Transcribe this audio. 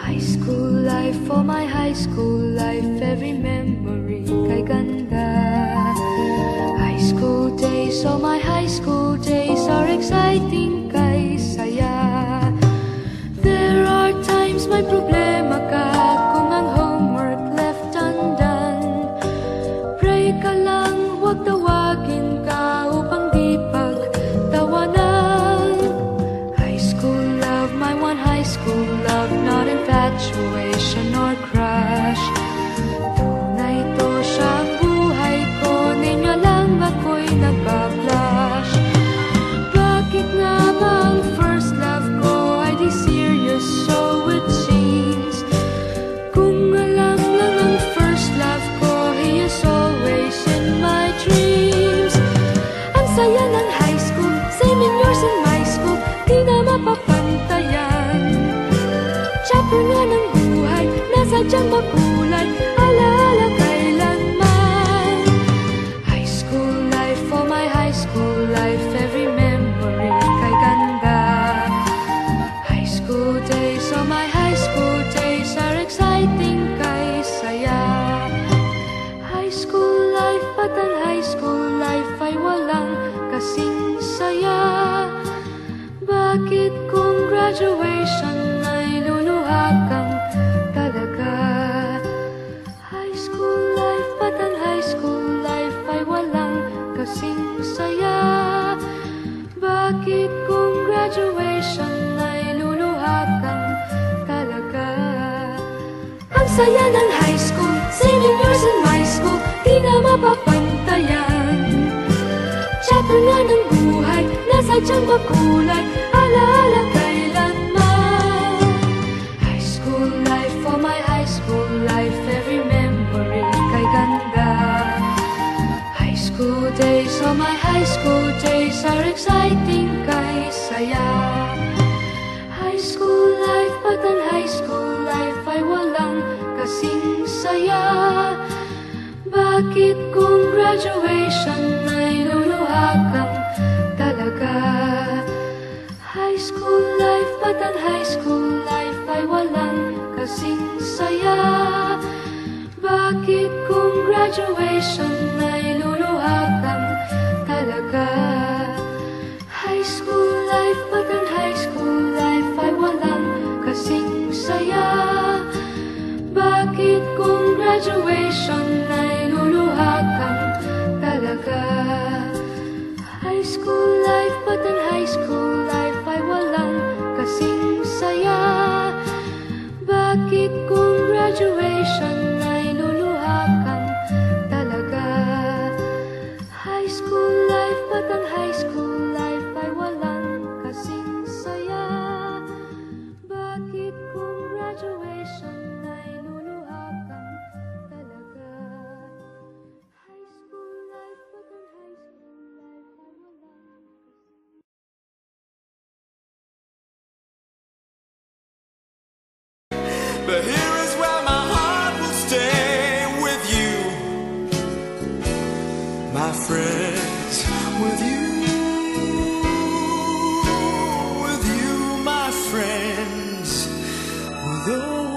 High school life, for my high school life, every memory kay ganda. High school days, oh my high school days are exciting kay saya. There are times may problema ka kung ang homework left undone. Pray ka lang, huwag tawagin ka upang di pagtawanan. High school love, my one high school love, not infatuation or crush. Tunay to siyang buhay ko, ninyo lang ako'y nagbablush. Bakit nga ba ang first love ko ay di serious, so it seems? Kung alam lang ang first love ko, he is always in my dreams. Ang saya ng high school, same in yours in my school, di na mapapantayan. Chapter nga ng buhay, nasadyang makulay, alaala kailanman. High school life, for my high school life, every memory kay ganda. High school days, oh my high school days are exciting kay saya. High school life, at ang high school life ay walang kasing saya. Bakit kung graduation ay luluha kang talaga? High school life, at ang high school life ay walang kasing saya. Bakit kung graduation ay luluha kang talaga? Ang saya ng high school, same in yours in my school, di na mapapantayan. Chapter nga ng buhay, nasadyang makulay, alaala kailanman. High school life, for my high school life, every memory kay ganda. High school days, oh my high school days are exciting kay saya. High school life, at ang high school life ay walang kasing saya. Bakit kung graduation ay luluha kang talaga? High school life, at ang high school life ay walang kasing saya. Bakit kung graduation ay luluha kang talaga? High school life, at ang high school life ay walang kasing saya. Bakit kung graduation ay luluha kang talaga? High school life, at ang high school life ay walang kasing saya. Bakit kung graduation ay luluha kang talaga? High school life, at ang high school life ay walang kasing saya. Bakit kung graduation ay luluha kang talaga? High school life, at ang high school life ay walang But here is where my heart will stay with you, my friends, with you, my friends, with all